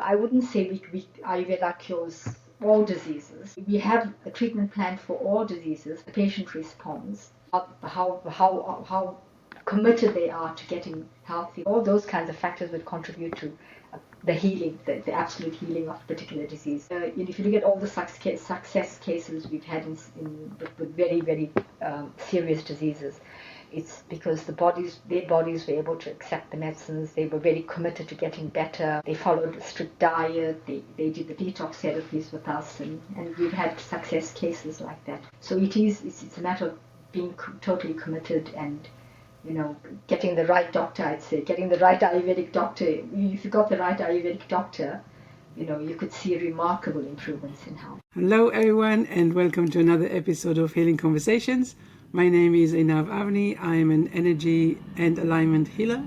I wouldn't say Ayurveda cures all diseases. We have a treatment plan for all diseases. The patient responds. How committed they are to getting healthy. All those kinds of factors would contribute to the healing, the absolute healing of a particular disease. If you look at all the success cases we've had with very, very serious diseases, it's because their bodies were able to accept the medicines. They were very committed to getting better. They followed a strict diet. They did the detox therapies with us, and we've had success cases like that. So it's a matter of being totally committed and getting the right doctor. I'd say getting the right Ayurvedic doctor. If you got the right Ayurvedic doctor, you could see remarkable improvements in health. Hello everyone, and welcome to another episode of Healing Conversations. My name is Vani. I am an energy and alignment healer.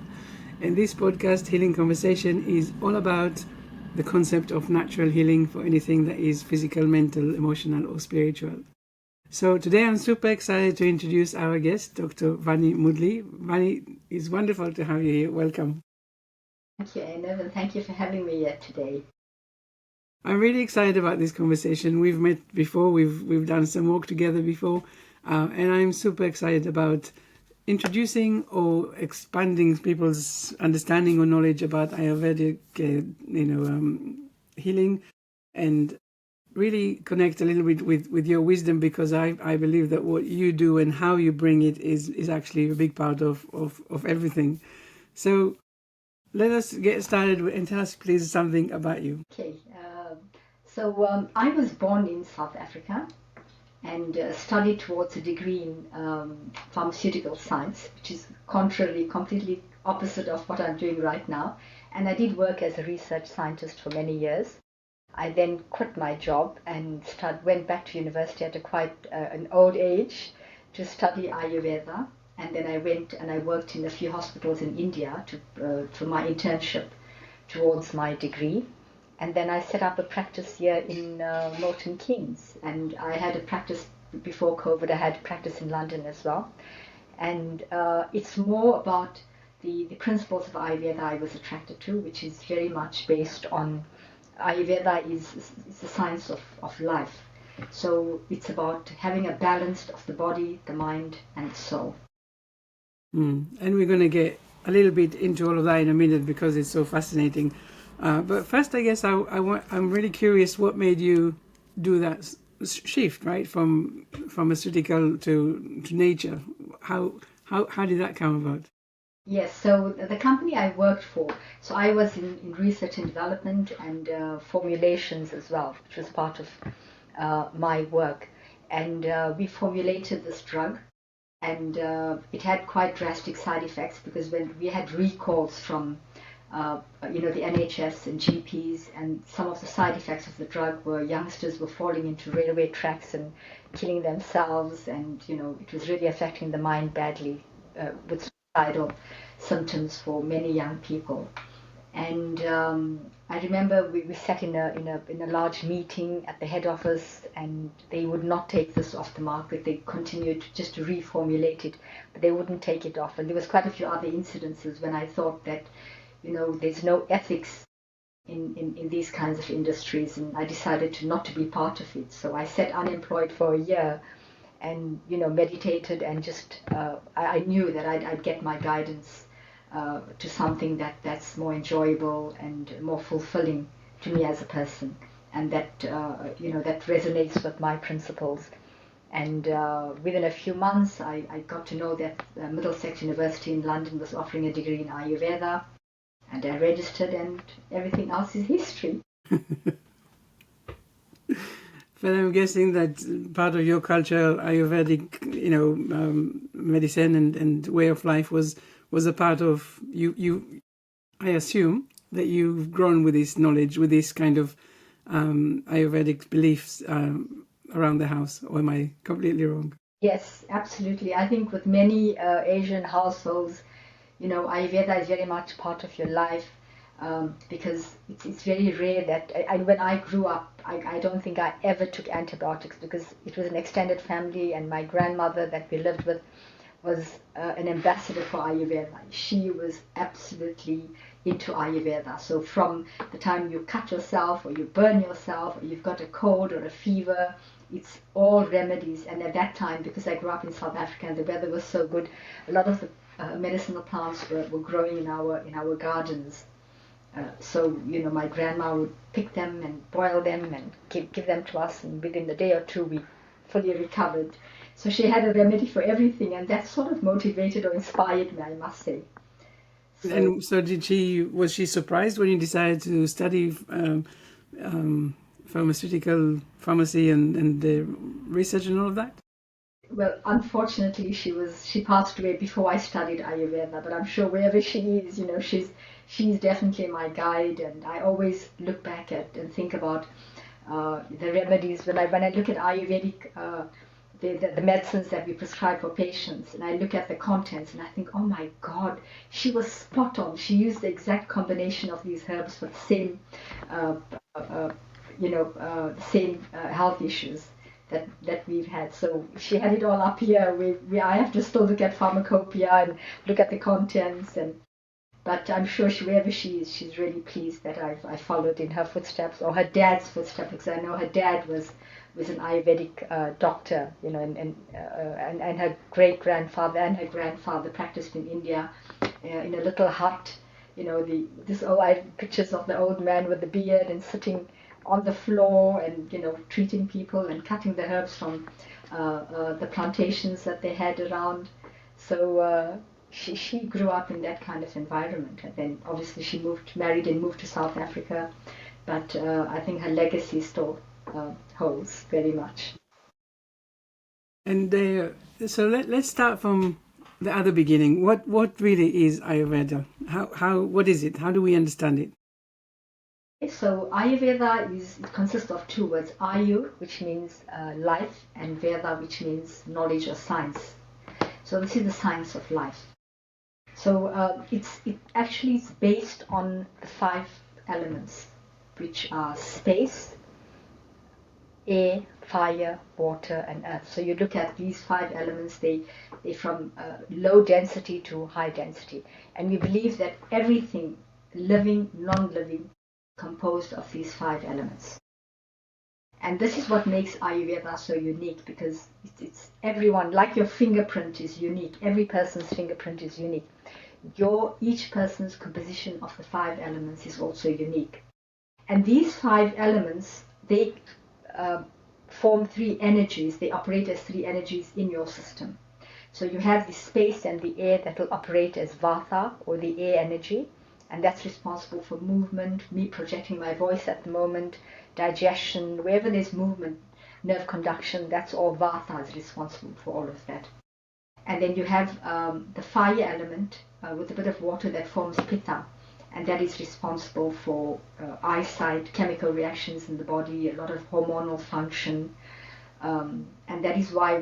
And this podcast, Healing Conversation, is all about the concept of natural healing for anything that is physical, mental, emotional, or spiritual. So today I'm super excited to introduce our guest, Dr. Vani Moodley. Vani, it's wonderful to have you here. Welcome. Thank you, Ainav, and thank you for having me here today. I'm really excited about this conversation. We've met before, we've done some work together before, and I'm super excited about introducing or expanding people's understanding or knowledge about Ayurvedic, healing, and really connect a little bit with your wisdom, because I believe that what you do and how you bring it is actually a big part of everything. So let us get started and tell us please something about you. Okay, so I was born in South Africa and studied towards a degree in pharmaceutical science, which is completely opposite of what I'm doing right now. And I did work as a research scientist for many years. I then quit my job and went back to university at quite an old age to study Ayurveda. And then I went and I worked in a few hospitals in India for my internship towards my degree. And then I set up a practice here in Milton Keynes. And I had a practice before COVID. I had a practice in London as well. And it's more about the principles of Ayurveda I was attracted to, which is very much based on Ayurveda is the science of life. So it's about having a balance of the body, the mind, and the soul. And we're going to get a little bit into all of that in a minute because it's so fascinating. But first, I guess I'm really curious what made you do that shift, right, from pharmaceutical to nature. How did that come about? Yes, so the company I worked for, so I was in research and development and formulations as well, which was part of my work. And we formulated this drug, and it had quite drastic side effects because when we had recalls from the NHS and GPs, and some of the side effects of the drug were youngsters were falling into railway tracks and killing themselves, and it was really affecting the mind badly with suicidal symptoms for many young people. And I remember we sat in a large meeting at the head office, and they would not take this off the market. They continued just to reformulate it, but they wouldn't take it off. And there was quite a few other incidences when I thought that there's no ethics in these kinds of industries, and I decided not to be part of it. So I sat unemployed for a year and meditated, and just I knew that I'd get my guidance to something that's more enjoyable and more fulfilling to me as a person, and that that resonates with my principles. And within a few months I got to know that Middlesex University in London was offering a degree in Ayurveda, and I registered, and everything else is history. But I'm guessing that part of your culture, Ayurvedic, medicine and way of life was a part of you. I assume that you've grown with this knowledge, with this kind of Ayurvedic beliefs around the house. Or am I completely wrong? Yes, absolutely. I think with many Asian households, Ayurveda is very much part of your life. Because it's very rare that when I grew up, I don't think I ever took antibiotics, because it was an extended family, and my grandmother that we lived with was an ambassador for Ayurveda. She was absolutely into Ayurveda. So from the time you cut yourself or you burn yourself or you've got a cold or a fever, it's all remedies. And at that time, because I grew up in South Africa and the weather was so good, a lot of the medicinal plants were growing in our gardens. So, my grandma would pick them and boil them and give them to us, and within a day or two we fully recovered. So she had a remedy for everything, and that sort of motivated or inspired me, I must say. And so was she surprised when you decided to study pharmaceutical pharmacy and the research and all of that? Well, unfortunately, she passed away before I studied Ayurveda, but I'm sure wherever she is, she's definitely my guide, and I always look back at and think about the remedies. When I look at Ayurvedic, the medicines that we prescribe for patients, and I look at the contents, and I think, oh my God, she was spot on. She used the exact combination of these herbs for the same, same health issues that we've had. So she had it all up here. I have to still look at pharmacopoeia and look at the contents, but I'm sure wherever she is, she's really pleased that I followed in her footsteps, or her dad's footsteps, because I know her dad was an Ayurvedic doctor, and her great-grandfather and her grandfather practiced in India in a little hut. I have pictures of the old man with the beard and sitting on the floor and treating people and cutting the herbs from the plantations that they had around. So she grew up in that kind of environment, and then obviously she married and moved to South Africa, but I think her legacy still holds very much. And so let's start from the other beginning. What really is Ayurveda? What is it? How do we understand it? So Ayurveda consists of two words: Ayur, which means life, and Veda, which means knowledge or science. So this is the science of life. So it actually is based on the 5 elements, which are space, air, fire, water, and earth. So you look at these 5 elements, they from low density to high density. And we believe that everything, living, non-living, composed of these 5 elements. And this is what makes Ayurveda so unique, because it's everyone, like your fingerprint is unique. Every person's fingerprint is unique. Each person's composition of the 5 elements is also unique. And these 5 elements, they form 3 energies. They operate as 3 energies in your system. So you have the space and the air that will operate as Vata, or the air energy, and that's responsible for movement, me projecting my voice at the moment, digestion, wherever there's movement, nerve conduction, that's all Vata is responsible for all of that. And then you have the fire element with a bit of water that forms Pitta, and that is responsible for eyesight, chemical reactions in the body, a lot of hormonal function. And that is why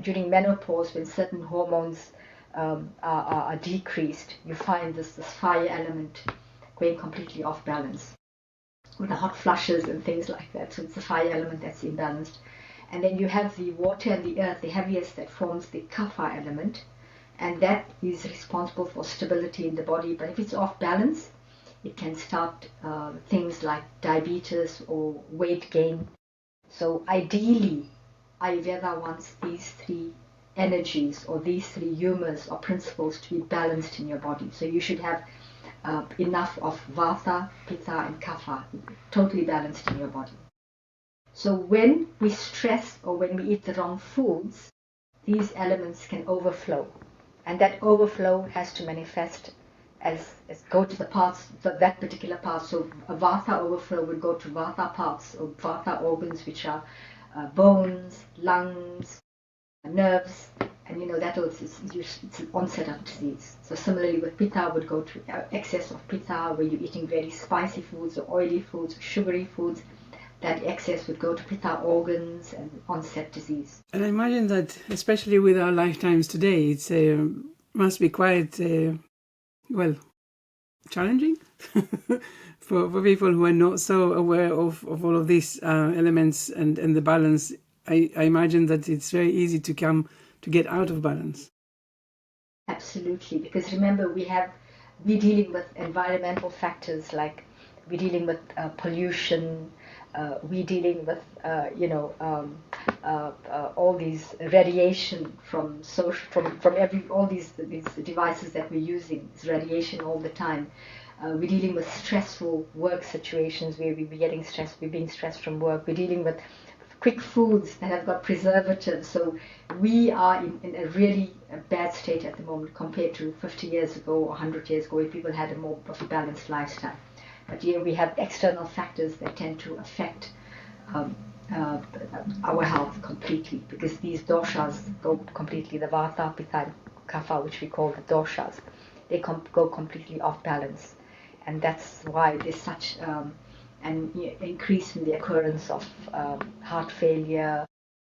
during menopause, when certain hormones are decreased, you find this fire element going completely off balance, with the hot flushes and things like that. So it's the fire element that's imbalanced. And then you have the water and the earth, the heaviest, that forms the kapha element, and that is responsible for stability in the body. But if it's off balance, it can start things like diabetes or weight gain. So ideally, Ayurveda wants these 3 energies, or these 3 humours or principles, to be balanced in your body. So you should have enough of Vata, Pitta and Kapha, totally balanced in your body. So when we stress or when we eat the wrong foods, these elements can overflow, and that overflow has to manifest as go to the parts, that particular part. So a Vata overflow would go to Vata parts, or Vata organs, which are bones, lungs, nerves, and it's an onset of disease. So similarly with Pitta would go to excess of Pitta, where you're eating very spicy foods or oily foods or sugary foods. That excess would go to Pitta organs and onset disease. And I imagine that, especially with our lifetimes today, it's must be quite challenging for people who are not so aware of all of these elements and the balance. I imagine that it's very easy to get out of balance. Absolutely, because remember, we have we're dealing with environmental factors like we're dealing with pollution, we're dealing with all these radiation from all these devices that we're using. It's radiation all the time. We're dealing with stressful work situations where we're getting stressed, we're being stressed from work. We're dealing with quick foods that have got preservatives. So we are in a really bad state at the moment compared to 50 years ago or 100 years ago where people had a more of a balanced lifestyle. But here we have external factors that tend to affect our health completely, because these doshas go completely, the vata, pitta, and kapha, which we call the doshas, they go completely off balance. And that's why there's such an increase in the occurrence of heart failure,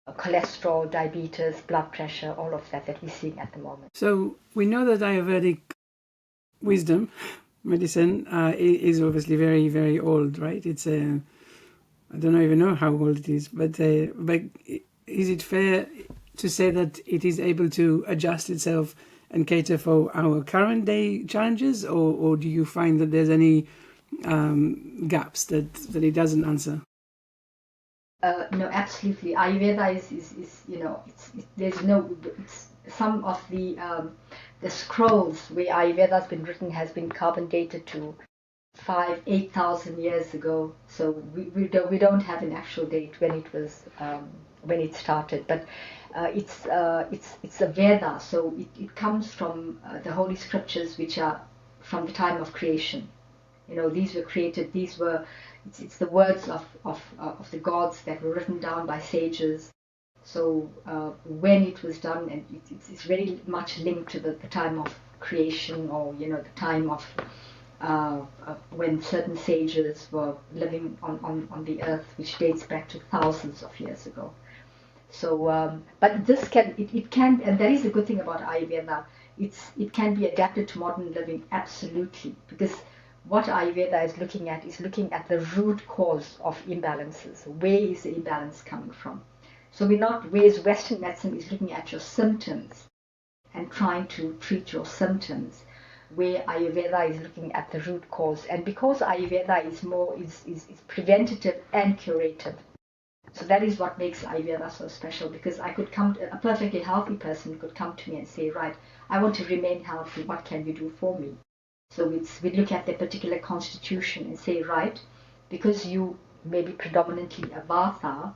cholesterol, diabetes, blood pressure, all of that we're seeing at the moment. So we know that Ayurvedic wisdom, medicine, is obviously very, very old, right? It's I don't even know how old it is, but is it fair to say that it is able to adjust itself and cater for our current day challenges, or do you find that there's any gaps that it doesn't answer? No, absolutely. Ayurveda is there's no, some of the scrolls where Ayurveda has been written has been carbon dated to 8,000 years ago. So we don't have an actual date when it was when it started, but it's a Veda, so it comes from the holy scriptures, which are from the time of creation. These were created. It's the words of the gods that were written down by sages. So when it was done, and it's very much linked to the time of creation, or the time of when certain sages were living on the earth, which dates back to thousands of years ago. So, but this it can, and that is a good thing about Ayurveda. It can be adapted to modern living, absolutely, because what Ayurveda is looking at the root cause of imbalances. Where is the imbalance coming from? So whereas Western medicine is looking at your symptoms and trying to treat your symptoms, where Ayurveda is looking at the root cause. And because Ayurveda is preventative and curative, so that is what makes Ayurveda so special, because a perfectly healthy person could come to me and say, right, I want to remain healthy, what can you do for me? So we look at their particular constitution and say, right, because you may be predominantly a vata,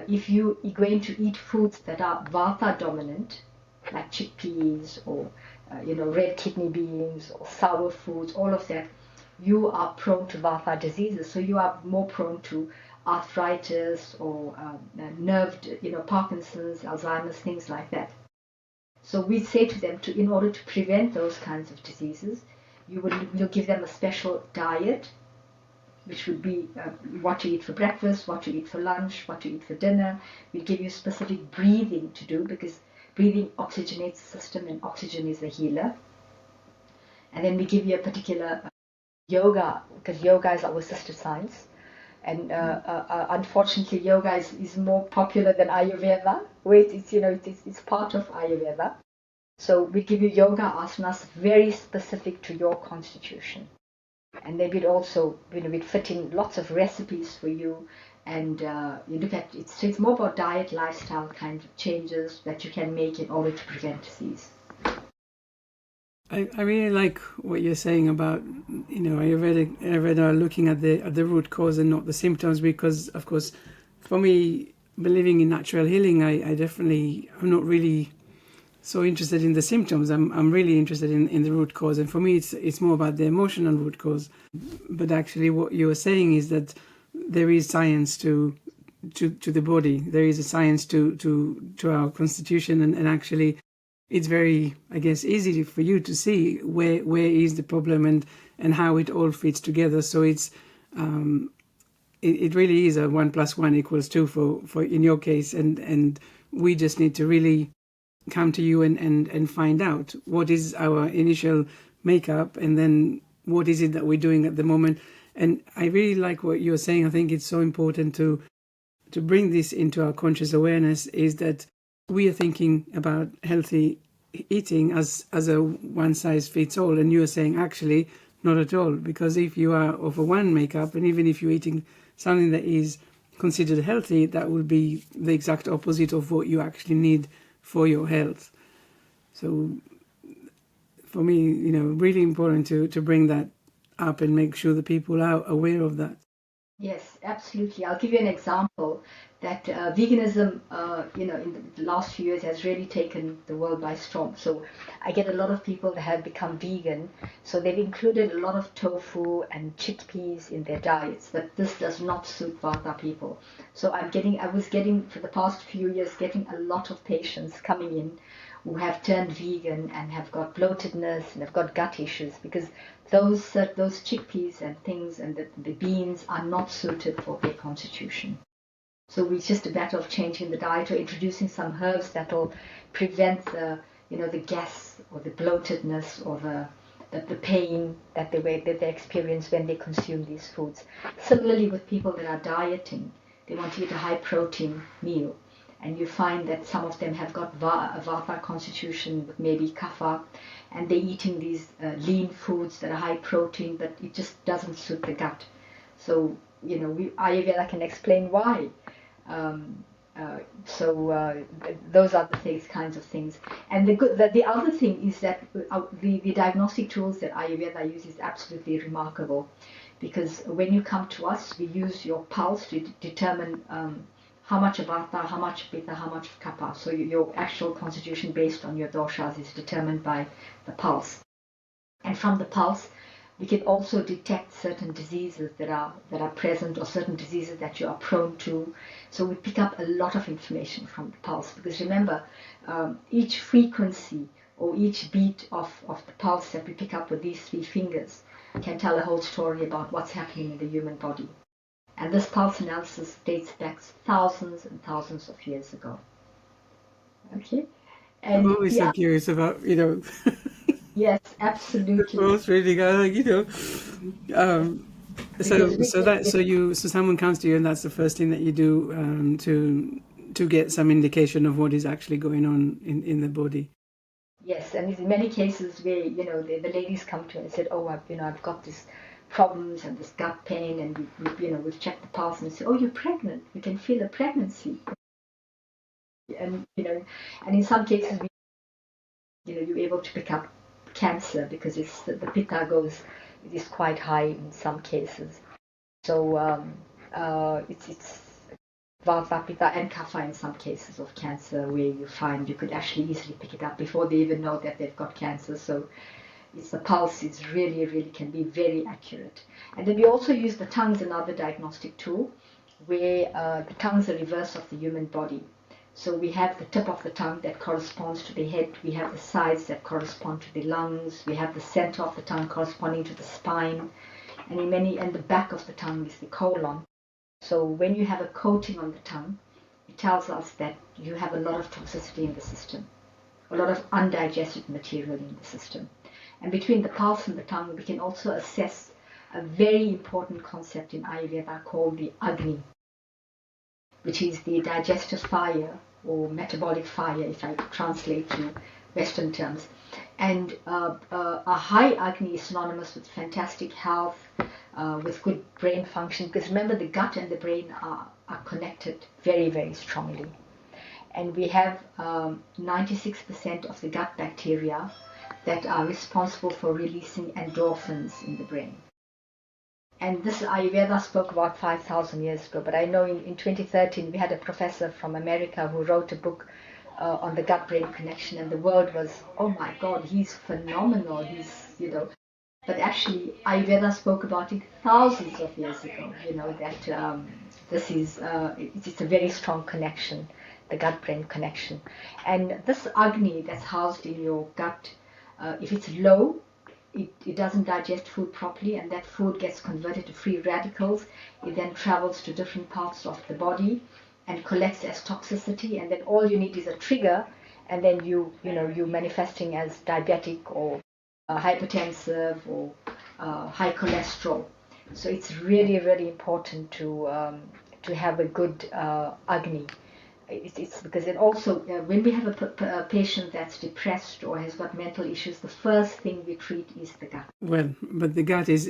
if you are going to eat foods that are vata dominant, like chickpeas or red kidney beans or sour foods, all of that, you are prone to vata diseases. So you are more prone to arthritis or nerve, Parkinson's, Alzheimer's, things like that. So we say to them, in order to prevent those kinds of diseases, you'll give them a special diet, which would be what you eat for breakfast, what you eat for lunch, what you eat for dinner. We give you specific breathing to do, because breathing oxygenates the system, and oxygen is a healer. And then we give you a particular yoga, because yoga is our assisted science. And unfortunately, yoga is more popular than Ayurveda, where it's part of Ayurveda. So we give you yoga asanas very specific to your constitution. And then we'd also, we'd fit in lots of recipes for you, and you look at it. So it's more about diet, lifestyle kind of changes that you can make in order to prevent disease. I really like what you're saying about Ayurveda looking at the root cause and not the symptoms, because of course, for me, believing in natural healing, I'm not really so interested in the symptoms. I'm really interested in the root cause, and for me it's more about the emotional root cause. But actually what you were saying is that there is science to the body, there is a science to our constitution, and actually it's very, I guess, easy for you to see where is the problem and how it all fits together. So it's it really is a 1 + 1 = 2 for in your case, and we just need to really come to you and find out what is our initial makeup, and then what is it that we're doing at the moment. And I really like what you're saying. I think it's so important to bring this into our conscious awareness, is that we are thinking about healthy eating as a one size fits all, and you're saying actually not at all, because if you are of a one makeup, and even if you're eating something that is considered healthy, that will be the exact opposite of what you actually need for your health. So for me, really important to bring that up and make sure that people are aware of that. Yes, absolutely. I'll give you an example that veganism, in the last few years has really taken the world by storm. So I get a lot of people that have become vegan. So they've included a lot of tofu and chickpeas in their diets, but this does not suit Vata people. So I was getting, for the past few years, getting a lot of patients coming in who have turned vegan and have got bloatedness and have got gut issues because those chickpeas and things and the beans are not suited for their constitution. So it's just a matter of changing the diet or introducing some herbs that will prevent the gas or the bloatedness or the pain that they experience when they consume these foods. Similarly, with people that are dieting, they want to eat a high protein meal. And you find that some of them have got a Vata constitution with maybe Kapha, and they're eating these lean foods that are high protein, but it just doesn't suit the gut. So, Ayurveda can explain why. Those are the kinds of things. And the other thing is that the diagnostic tools that Ayurveda uses is absolutely remarkable, because when you come to us, we use your pulse to determine how much of Vata, how much Pitta, how much of Kapha. So your actual constitution based on your doshas is determined by the pulse. And from the pulse, we can also detect certain diseases that are present or certain diseases that you are prone to. So we pick up a lot of information from the pulse, because remember, each frequency or each beat of the pulse that we pick up with these 3 fingers can tell a whole story about what's happening in the human body. And this pulse analysis dates back thousands and thousands of years ago. Okay? And I'm always so curious about, Yes, absolutely. the pulse reading, so someone comes to you and that's the first thing that you do to get some indication of what is actually going on in the body. Yes, and in many cases where the ladies come to me and said, "Oh, I've got this problems and this gut pain," and we've checked the pulse and say, "Oh, you're pregnant. We can feel a pregnancy." And and in some cases, you're able to pick up cancer because it's the pitta is quite high in some cases. So it's Vata, Pitta, and Kapha in some cases of cancer, where you find you could actually easily pick it up before they even know that they've got cancer. So the pulse is really can be very accurate. And then we also use the tongue as another diagnostic tool, where the tongue is the reverse of the human body. So we have the tip of the tongue that corresponds to the head, we have the sides that correspond to the lungs, we have the center of the tongue corresponding to the spine, and the back of the tongue is the colon. So when you have a coating on the tongue, it tells us that you have a lot of toxicity in the system, a lot of undigested material in the system. And between the pulse and the tongue, we can also assess a very important concept in Ayurveda called the Agni, which is the digestive fire or metabolic fire, if I translate to Western terms. And a high Agni is synonymous with fantastic health, with good brain function, because remember, the gut and the brain are connected very strongly. And we have 96% of the gut bacteria that are responsible for releasing endorphins in the brain. And this Ayurveda spoke about 5,000 years ago, but I know in 2013 we had a professor from America who wrote a book on the gut-brain connection, and the world was, oh my God, he's phenomenal, But actually, Ayurveda spoke about it thousands of years ago, that this is, it's a very strong connection, the gut-brain connection. And this Agni that's housed in your gut, if it's low, it doesn't digest food properly, and that food gets converted to free radicals. It then travels to different parts of the body and collects as toxicity, and then all you need is a trigger, and then you're manifesting as diabetic or hypertensive or high cholesterol. So it's really important to have a good Agni it's because it also, when we have a patient that's depressed or has got mental issues, the first thing we treat is the gut. Well, but the gut is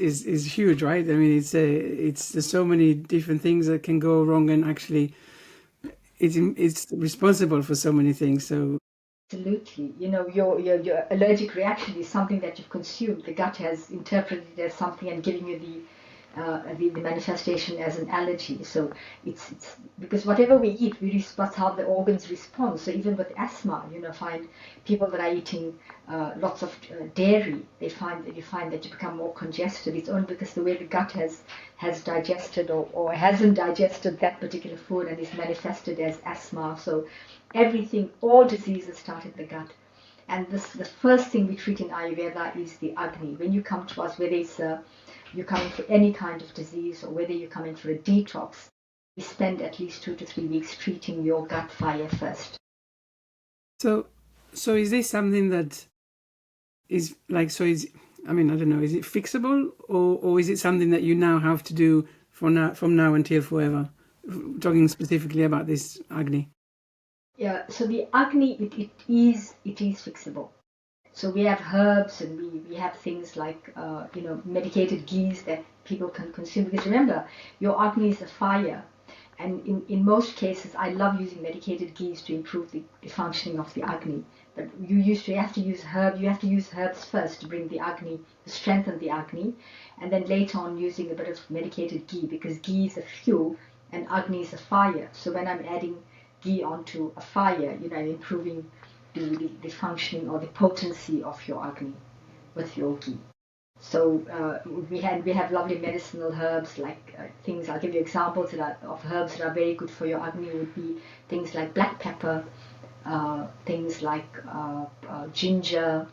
huge, right? I mean, it's there's so many different things that can go wrong, and actually, it's responsible for so many things. So absolutely, your allergic reaction is something that you've consumed. The gut has interpreted it as something and giving you the manifestation as an allergy. So it's because whatever we eat, that's how the organs respond. So even with asthma, find people that are eating lots of dairy, you find that you become more congested. It's only because the way the gut has digested or hasn't digested that particular food and is manifested as asthma. So all diseases start in the gut. And the first thing we treat in Ayurveda is the Agni. When you come to us, whether it's you're coming for any kind of disease or whether you're coming for a detox, we spend at least 2 to 3 weeks treating your gut fire first. So is this something that is like, I don't know, is it fixable or is it something that you now have to do from now until forever? Talking specifically about this Agni. Yeah, so the Agni, it is fixable. So we have herbs and we have things like, medicated ghees that people can consume. Because remember, your Agni is a fire. And in most cases, I love using medicated ghees to improve the functioning of the Agni. But you have to use herbs first to bring the Agni, to strengthen the Agni. And then later on using a bit of medicated ghee, because ghee is a fuel and Agni is a fire. So when I'm adding ghee onto a fire, I'm improving the functioning or the potency of your Agni with your ghee. So we have lovely medicinal herbs like things. I'll give you examples of herbs that are very good for your Agni. Would be things like black pepper, things like ginger,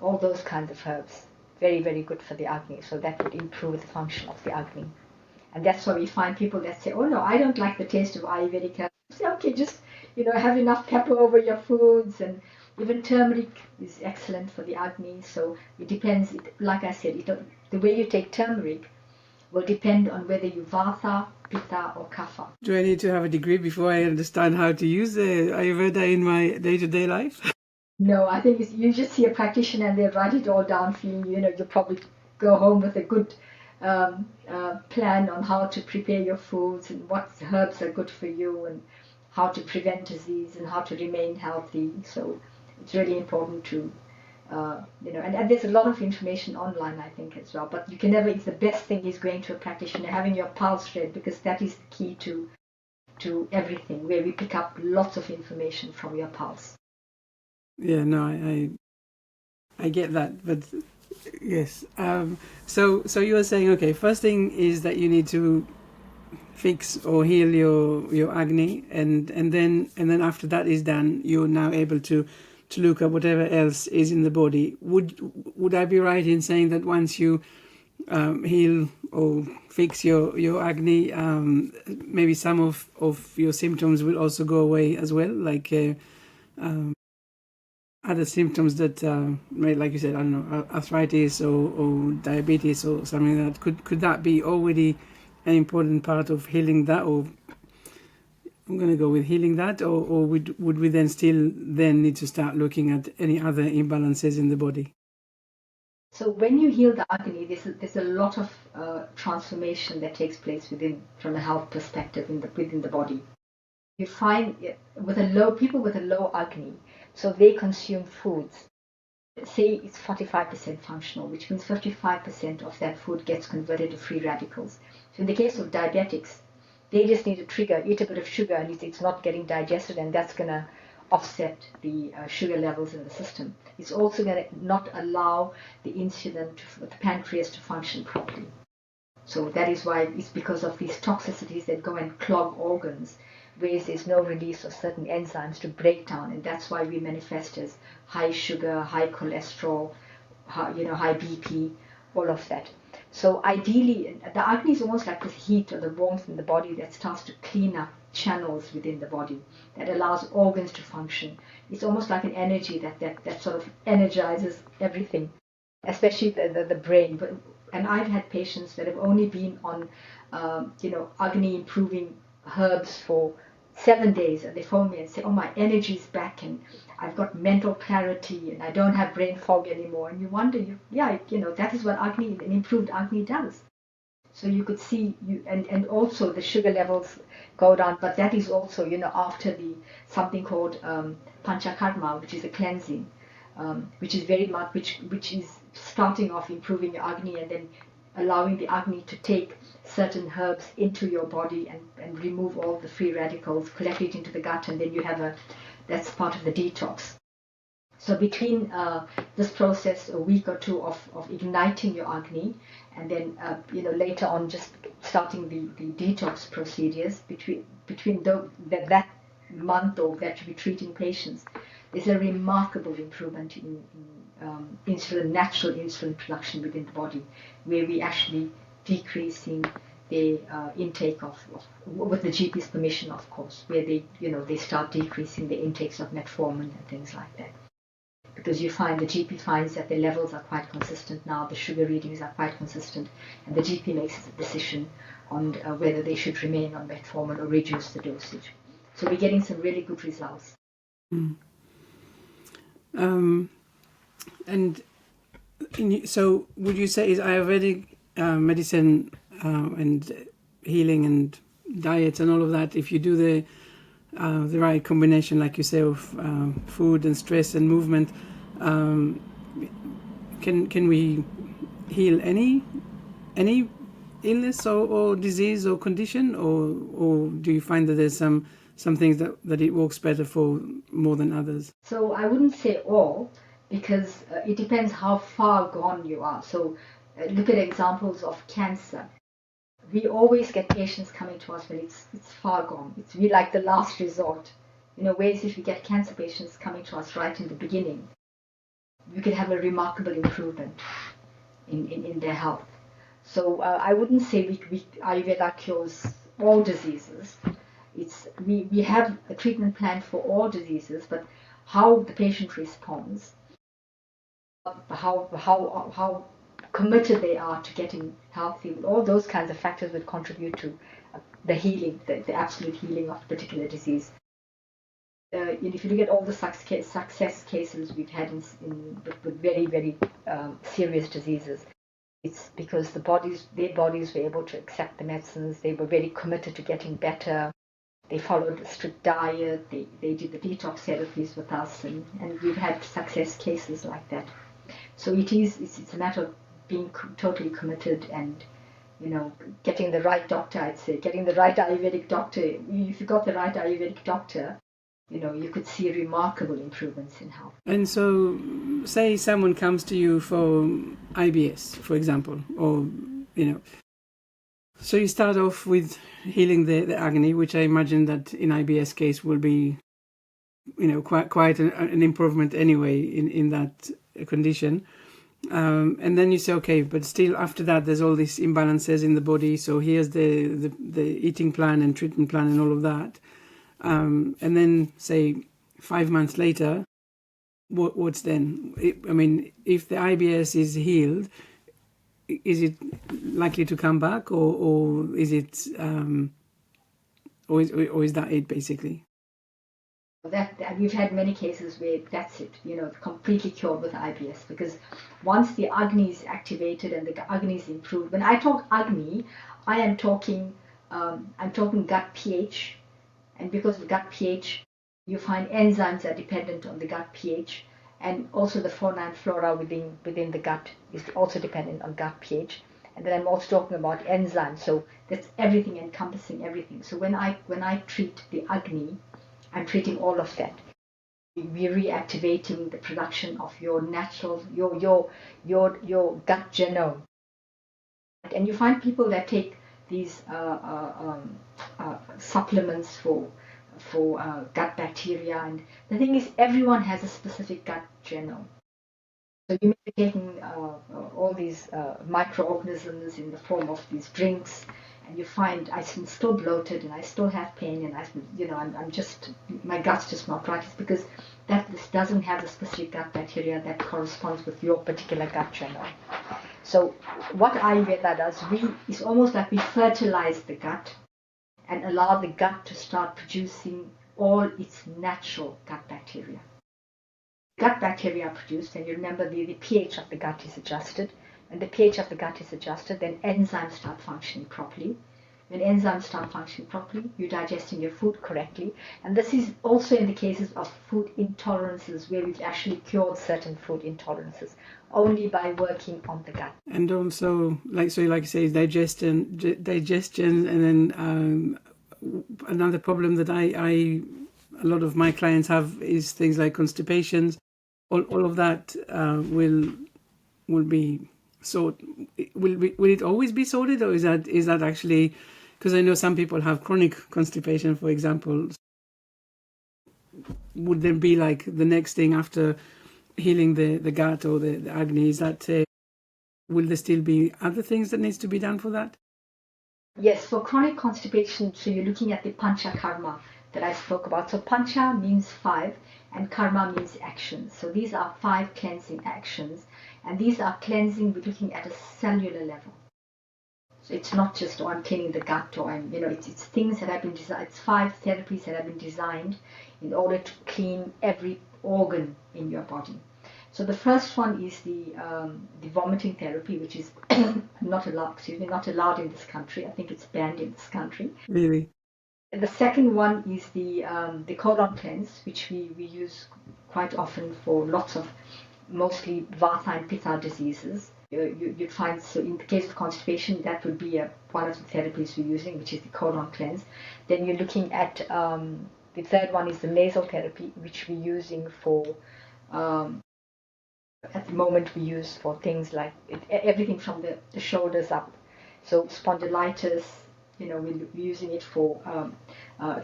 all those kinds of herbs. Very, very good for the Agni. So that would improve the function of the Agni. And that's why we find people that say, "Oh no, I don't like the taste of Ayurvedic herbs." Say, okay, just have enough pepper over your foods, and even turmeric is excellent for the Agni. So it depends. Like I said, the way you take turmeric will depend on whether you Vata, Pitta, or Kapha. Do I need to have a degree before I understand how to use Ayurveda in my day-to-day life? No, I think you just see a practitioner and they write it all down for you. You probably go home with a good plan on how to prepare your foods and what herbs are good for you and how to prevent disease and how to remain healthy. So it's really important to, and there's a lot of information online, I think, as well. But you can never, it's the best thing is going to a practitioner, having your pulse read, because that is the key to everything, where we pick up lots of information from your pulse. Yeah, no, I get that, but yes. So you were saying, okay, first thing is that you need to fix or heal your Agni, and then after that is done, you're now able to look at whatever else is in the body. Would I be right in saying that once you heal or fix your Agni, maybe some of your symptoms will also go away as well, like other symptoms that, like you said, I don't know, arthritis or diabetes or something like that? Could that be already an important part of healing that, or I'm going to go with healing that, or would we then still need to start looking at any other imbalances in the body? So when you heal the Agni, there's a lot of transformation that takes place from a health perspective within the body. You find people with a low Agni, so they consume foods. Say it's 45% functional, which means 55% of that food gets converted to free radicals. So in the case of diabetics, they just need to eat a bit of sugar, and it's not getting digested, and that's going to offset the sugar levels in the system. It's also going to not allow the insulin, the pancreas to function properly. So that is why it's because of these toxicities that go and clog organs, whereas there's no release of certain enzymes to break down, and that's why we manifest as high sugar, high cholesterol, high BP, all of that. So ideally, the Agni is almost like this heat or the warmth in the body that starts to clean up channels within the body, that allows organs to function. It's almost like an energy that sort of energizes everything, especially the brain. And I've had patients that have only been on, Agni improving herbs for 7 days, and they phone me and say, oh, my energy's back, and I've got mental clarity, and I don't have brain fog anymore. And you wonder, that is what Agni, an improved Agni does. So you could see, and also the sugar levels go down, but that is also, after something called Panchakarma, which is a cleansing, which is very much, which is starting off improving your Agni and then allowing the Agni to take certain herbs into your body and remove all the free radicals, collect it into the gut, and then you have that's part of the detox. So between this process, a week or two of igniting your Agni, and then later on just starting the detox procedures between that month or that you be treating patients, there's a remarkable improvement in natural insulin production within the body, where we actually decreasing the intake of with the GP's permission, of course, where they start decreasing the intakes of metformin and things like that. Because you find the GP finds that the levels are quite consistent now, the sugar readings are quite consistent, and the GP makes a decision on whether they should remain on metformin or reduce the dosage. So we're getting some really good results. Mm. So would you say is Ayurvedic medicine and healing and diet and all of that, if you do the right combination, like you say, of food and stress and movement, can we heal any illness or disease or condition, or do you find that there's some things that it works better for more than others? So I wouldn't say all, because it depends how far gone you are. So look at examples of cancer. We always get patients coming to us when it's far gone. It's really like the last resort. Whereas if we get cancer patients coming to us right in the beginning, we could have a remarkable improvement in their health. So I wouldn't say Ayurveda cures all diseases. We have a treatment plan for all diseases, but how the patient responds, how committed they are to getting healthy, all those kinds of factors would contribute to the healing, the absolute healing of a particular disease. If you look at all the success cases we've had with very, very serious diseases, it's because their bodies were able to accept the medicines. They were very committed to getting better. They followed a strict diet. They did the detox therapies with us, and we've had success cases like that. So it's a matter of being totally committed and getting the right doctor. I'd say getting the right Ayurvedic doctor. If you got the right Ayurvedic doctor, you could see remarkable improvements in health. And so, say someone comes to you for IBS, for example, or so you start off with healing the Agni, which I imagine that in IBS case will be, quite an improvement anyway in that condition. And then you say, okay, but still after that, there's all these imbalances in the body. So here's the eating plan and treatment plan and all of that. And then say 5 months later, what's then? If the IBS is healed, is it likely to come back, or is it, or is that it basically? That we've had many cases where that's it, completely cured with IBS, because once the Agni is activated and the Agni is improved. When I talk Agni, I am talking gut pH, and because of gut pH, you find enzymes are dependent on the gut pH, and also the fauna and flora within the gut is also dependent on gut pH. And then I'm also talking about enzymes, so that's everything, encompassing everything. So when I treat the Agni, I'm treating all of that. We're reactivating the production of your natural, your gut genome. And you find people that take these supplements for gut bacteria. And the thing is, everyone has a specific gut genome. So you may be taking all these microorganisms in the form of these drinks, and you find I'm still bloated and I still have pain, and I'm just, my gut's just not right. It's because this doesn't have the specific gut bacteria that corresponds with your particular gut genome. So what Ayurveda does, is almost like we fertilize the gut, and allow the gut to start producing all its natural gut bacteria. Gut bacteria are produced, and you remember the pH of the gut is adjusted. When the pH of the gut is adjusted, then enzymes start functioning properly. When enzymes start functioning properly, you're digesting your food correctly. And this is also in the cases of food intolerances, where we've actually cured certain food intolerances only by working on the gut. And also, like you say, digestion, and then another problem that a lot of my clients have is things like constipations. All of that will be sorted. Will it always be sorted, or is that actually? Because I know some people have chronic constipation, for example. Would there be like the next thing after healing the gut or the agni? Is that will there still be other things that needs to be done for that? Yes, for chronic constipation, so you're looking at the pancha karma that I spoke about. So pancha means 5 and karma means actions. So these are 5 cleansing actions, and these are cleansing, we're looking at a cellular level. So it's not just, oh, I'm cleaning the gut, or it's things that have been designed. It's 5 therapies that have been designed in order to clean every organ in your body. So the first one is the vomiting therapy, which is not allowed in this country. I think it's banned in this country. Really? And the second one is the colon cleanse, which we use quite often for lots of mostly Vata and Pitta diseases. You'd find, so in the case of constipation, that would be one of the therapies we're using, which is the colon cleanse. Then you're looking at the third one is the nasal therapy, which we're using for at the moment we use for things like everything from the shoulders up. So spondylitis, we're using it for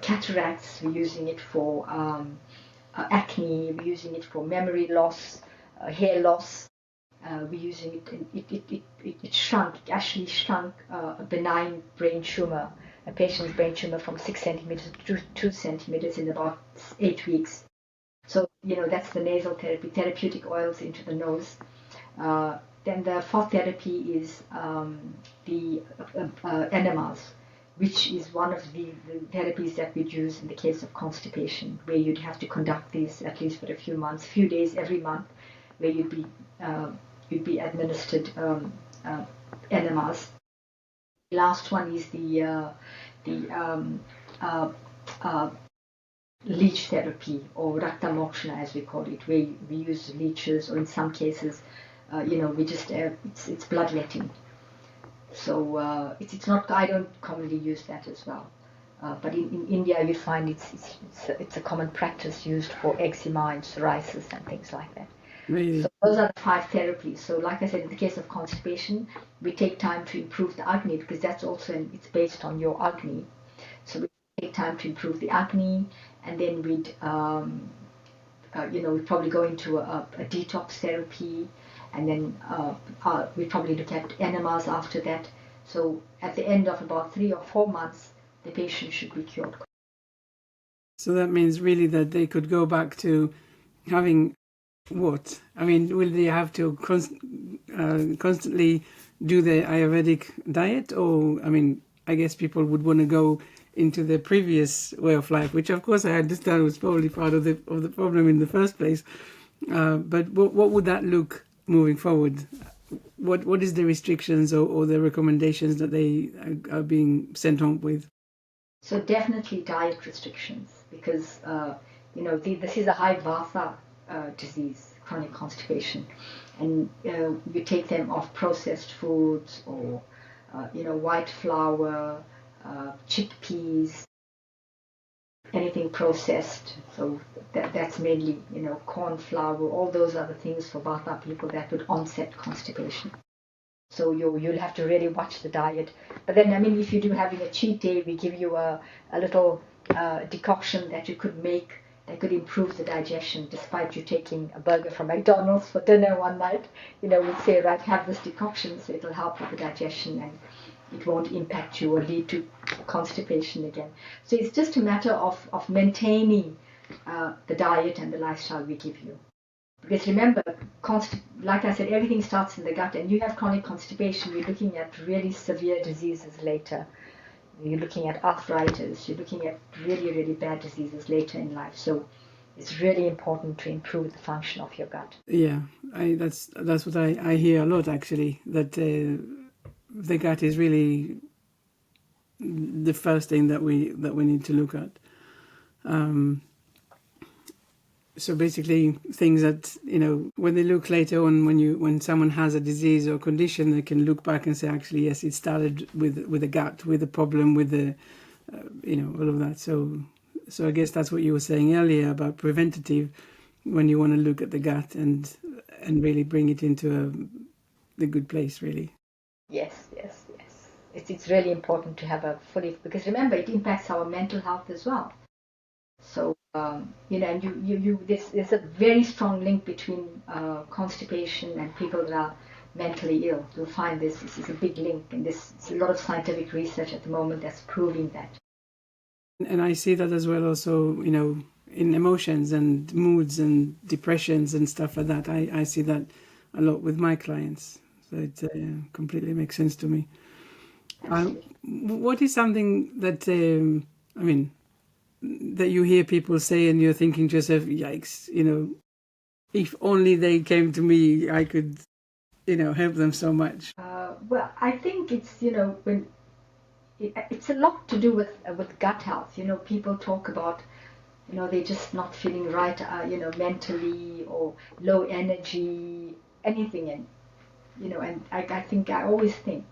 cataracts, we're using it for acne, we're using it for memory loss, hair loss. We're using it. It actually shrunk a benign brain tumor, a patient's brain tumor, from 6 centimeters to 2 centimeters in about 8 weeks. So, that's the nasal therapy, therapeutic oils into the nose. Then the fourth therapy is the enemas, which is one of the therapies that we'd use in the case of constipation, where you'd have to conduct these at least for a few days every month, where you'd be administered enemas. The last one is the leech therapy, or rakta mokshana as we call it, where we use leeches, or in some cases, we just it's bloodletting. So it's not. I don't commonly use that as well, but in India you find it's a common practice used for eczema and psoriasis and things like that. Really? So those are the 5 therapies. So like I said, in the case of constipation, we take time to improve the agni, because that's also it's based on your agni. So we take time to improve the agni, and then we'd probably go into a detox therapy, and then we'd probably look at enemas after that. So at the end of about 3 or 4 months, the patient should be cured. So that means really that they could go back to having what? I mean, will they have to constantly do the Ayurvedic diet? Or, I mean, I guess people would want to go into the previous way of life, which of course I understand was probably part of the problem in the first place. But what would that look moving forward? What is the restrictions or the recommendations that they are being sent home with? So definitely diet restrictions, because this is a high Vata disease, chronic constipation, and you take them off processed foods, or white flour, chickpeas, anything processed. So that's mainly corn flour. All those are the things for Vata people that would onset constipation. So you'll have to really watch the diet. But then, I mean, if you do having a cheat day, we give you a little decoction that you could make that could improve the digestion, despite you taking a burger from McDonald's for dinner one night. We'd say, right, have this decoction, so it'll help with the digestion, and it won't impact you or lead to constipation again. So it's just a matter of maintaining the diet and the lifestyle we give you. Because remember, like I said, everything starts in the gut, and you have chronic constipation, you're looking at really severe diseases later. You're looking at arthritis. You're looking at really, really bad diseases later in life. So it's really important to improve the function of your gut. Yeah, that's what I hear a lot actually, that the gut is really the first thing that we need to look at. So basically, things that, when they look later on, when someone has a disease or condition, they can look back and say, actually, yes, it started with the gut, with the problem, with the, all of that. So I guess that's what you were saying earlier about preventative, when you want to look at the gut and really bring it into the good place, really. Yes. It's really important to have a because remember, it impacts our mental health as well. So, and there's a very strong link between constipation and people that are mentally ill. You'll find this is a big link, and there's a lot of scientific research at the moment that's proving that. And I see that as well also, in emotions and moods and depressions and stuff like that. I see that a lot with my clients. So it completely makes sense to me. What is something that, that you hear people say and you're thinking to yourself, yikes, if only they came to me, I could, help them so much? Well, I think it's, when it's a lot to do with gut health. People talk about, they're just not feeling right, mentally, or low energy, anything. And, and I always think,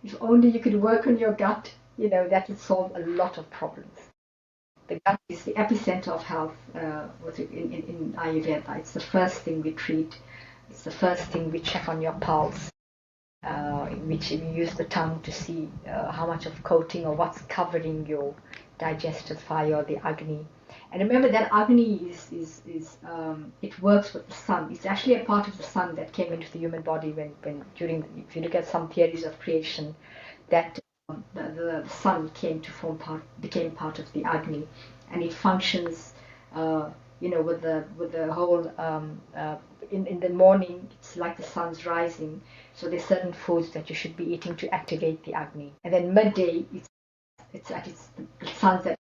if only you could work on your gut, that would solve a lot of problems. The gut is the epicenter of health in Ayurveda. It's the first thing we treat. It's the first thing we check on your pulse, which we use the tongue to see how much of coating or what's covering your digestive fire or the Agni. And remember that Agni is it works with the sun. It's actually a part of the sun that came into the human body if you look at some theories of creation, that the sun became part of the Agni, and it functions, with the whole. In the morning, it's like the sun's rising, so there's certain foods that you should be eating to activate the Agni, and then midday, it's the sun's at.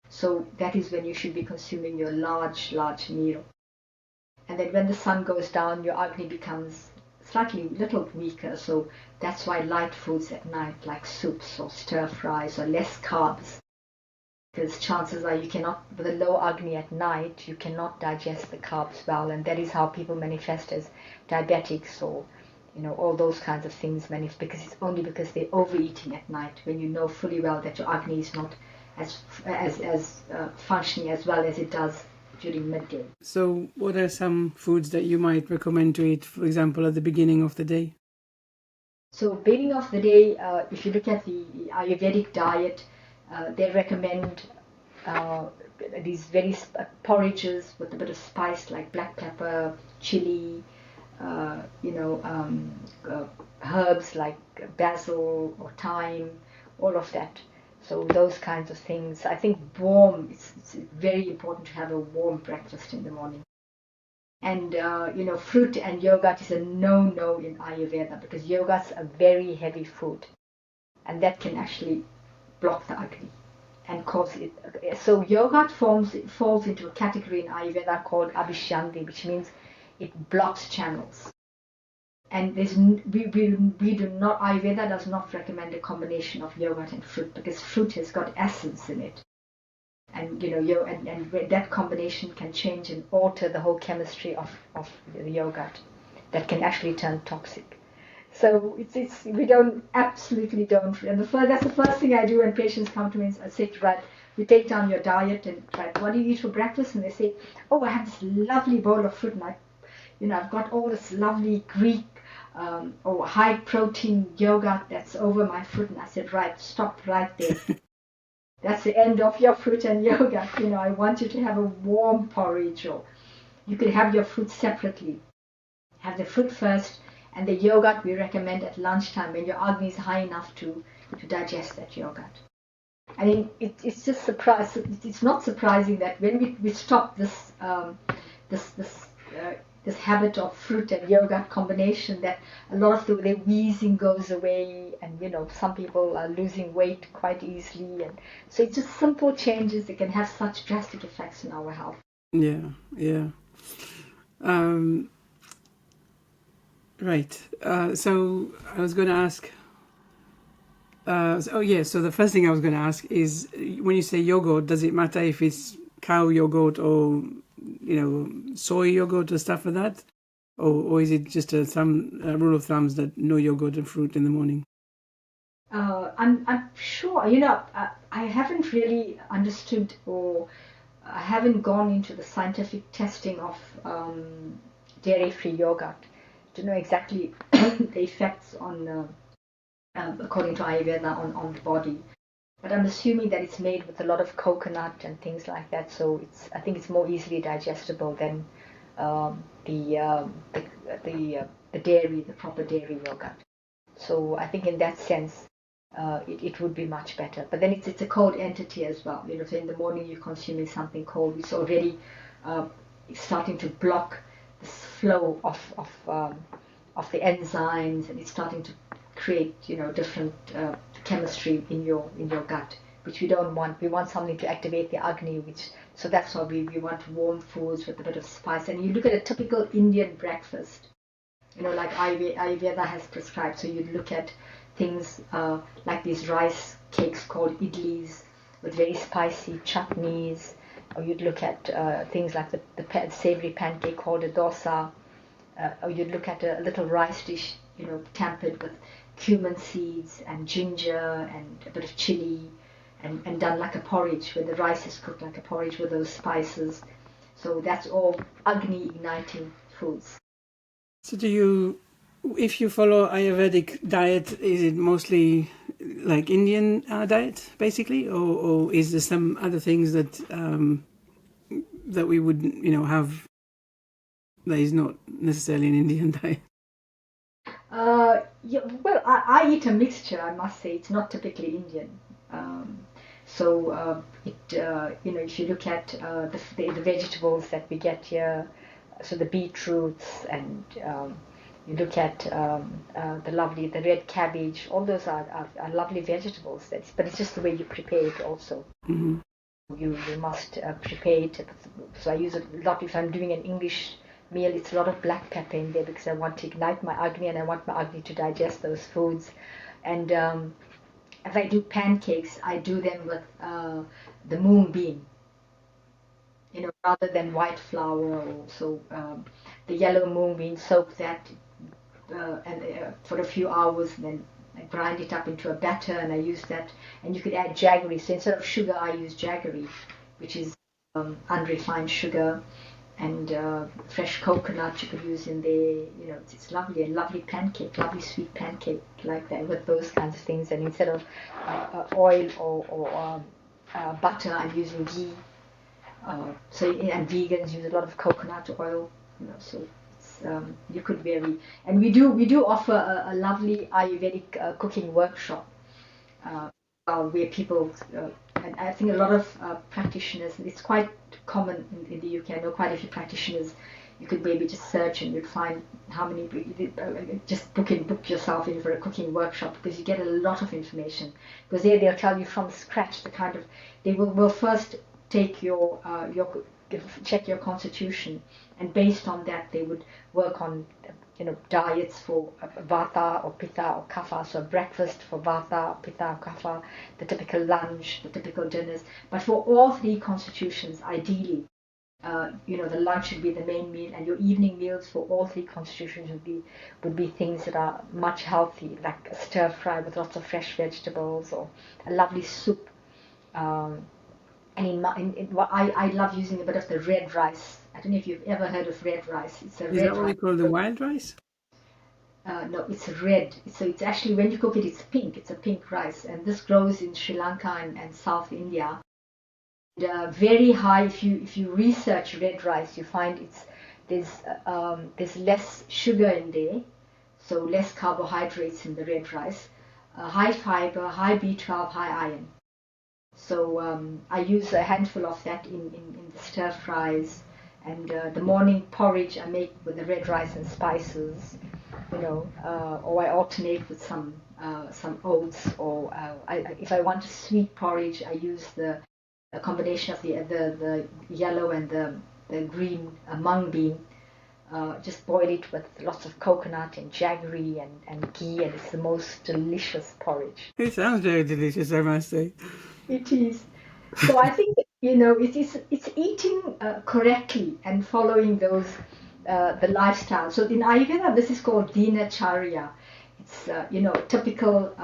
So that is when you should be consuming your large meal. And then when the sun goes down, your Agni becomes little weaker. So that's why light foods at night, like soups or stir fries or less carbs. Because chances are with a low Agni at night, you cannot digest the carbs well. And that is how people manifest as diabetics or, all those kinds of things. Because it's only because they're overeating at night, when you know fully well that your Agni is not as functioning as well as it does during midday. So what are some foods that you might recommend to eat, for example, at the beginning of the day? So beginning of the day, if you look at the Ayurvedic diet, they recommend these very porridges with a bit of spice like black pepper, chili, herbs like basil or thyme, all of that. So those kinds of things. I think it's very important to have a warm breakfast in the morning. And, fruit and yogurt is a no-no in Ayurveda, because yogurt's a very heavy food. And that can actually block the Agni and cause it. So yogurt falls into a category in Ayurveda called abhishanti, which means it blocks channels. And we do not, Ayurveda does not recommend a combination of yogurt and fruit, because fruit has got acids in it. And and that combination can change and alter the whole chemistry of the yogurt. That can actually turn toxic. So absolutely don't. And that's the first thing I do when patients come to me and say, right, we take down your diet and right, what do you eat for breakfast? And they say, oh, I have this lovely bowl of fruit, and I've got all this lovely Greek or high protein yogurt that's over my fruit. And I said, right, stop right there. That's the end of your fruit and yogurt. I want you to have a warm porridge, or you could have your fruit separately. Have the fruit first, and the yogurt we recommend at lunchtime when your Agni is high enough to digest that yogurt. I mean, it's just It's not surprising that when we stop this this habit of fruit and yogurt combination, that a lot of their wheezing goes away, and some people are losing weight quite easily, and so it's just simple changes that can have such drastic effects on our health. Yeah. Right. So I was going to ask. So the first thing I was going to ask is, when you say yogurt, does it matter if it's cow yogurt or soy yogurt or stuff like that, or is it just a rule of thumbs that no yogurt and fruit in the morning? I'm sure. I haven't really understood, or I haven't gone into the scientific testing of dairy-free yogurt to know exactly the effects on, according to Ayurveda, on the body. But I'm assuming that it's made with a lot of coconut and things like that, so I think it's more easily digestible than the dairy, the proper dairy yogurt. So I think in that sense, it would be much better. But then it's a cold entity as well. So in the morning you're consuming something cold, it's already starting to block this flow of the enzymes, and it's starting to create different chemistry in your gut, which we don't want. We want something to activate the Agni, so that's why we want warm foods with a bit of spice. And you look at a typical Indian breakfast, like Ayurveda has prescribed. So you'd look at things like these rice cakes called idlis with very spicy chutneys, or you'd look at things like the savory pancake called a dosa, or you'd look at a little rice dish, tempered with cumin seeds and ginger and a bit of chili, and done like a porridge, where the rice is cooked like a porridge with those spices. So that's all Agni igniting foods. So if you follow Ayurvedic diet, is it mostly like Indian diet, basically, or is there some other things that we would have that is not necessarily an Indian diet? Well, I eat a mixture, I must say. It's not typically Indian. If you look at the vegetables that we get here, so the beetroots, and you look at the red cabbage, all those are lovely vegetables. But it's just the way you prepare it also. Mm-hmm. You must prepare it. So I use a lot if I'm doing an English meal. It's a lot of black pepper in there, because I want to ignite my Agni, and I want my Agni to digest those foods. And if I do pancakes, I do them with the moong bean, rather than white flour. So the yellow moong bean, soak that for a few hours, and then I grind it up into a batter, and I use that. And you could add jaggery. So instead of sugar, I use jaggery, which is unrefined sugar. And fresh coconut you could use in there. It's lovely, a lovely pancake, lovely sweet pancake like that, with those kinds of things. And instead of oil or butter, I'm using ghee. And vegans use a lot of coconut oil. So you could vary. And we do offer a lovely Ayurvedic cooking workshop where people, and I think a lot of practitioners, and it's quite common in the UK. I know quite a few practitioners. You could maybe just search and you'd find how many. Just book yourself in for a cooking workshop, because you get a lot of information. Because they'll tell you from scratch they will first take check your constitution, and based on that they would work on diets for Vata or Pitta or Kapha. So breakfast for Vata, Pitta or Kapha, the typical lunch, the typical dinners. But for all three constitutions, ideally, the lunch should be the main meal, and your evening meals for all three constitutions would be things that are much healthy, like a stir fry with lots of fresh vegetables, or a lovely soup. I love using a bit of the red rice. I don't know if you've ever heard of red rice. Is that what we call the wild rice? No, it's red. So it's actually, when you cook it, it's pink. It's a pink rice, and this grows in Sri Lanka and South India. And, very high. If you research red rice, you find there's less sugar in there, so less carbohydrates in the red rice. High fiber, high B12, high iron. So I use a handful of that in the stir fries, And the morning porridge I make with the red rice and spices, or I alternate with some oats, or if I want a sweet porridge, I use a combination of the yellow and the green mung bean. Just boil it with lots of coconut and jaggery and ghee, and it's the most delicious porridge. It sounds very delicious, I must say. It is. So I think it's eating correctly and following those the lifestyle. So in Ayurveda, this is called dinacharya. It's a typical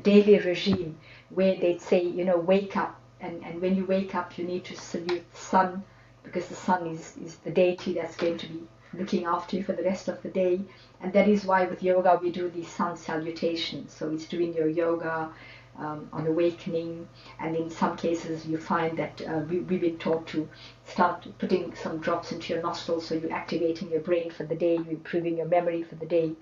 daily regime where they'd say wake up, and when you wake up you need to salute the sun, because the sun is the deity that's going to be looking after you for the rest of the day. And that is why with yoga we do these sun salutations. So it's doing your yoga on awakening, and in some cases you find that we've been taught to start putting some drops into your nostrils, so you're activating your brain for the day, you're improving your memory for the day.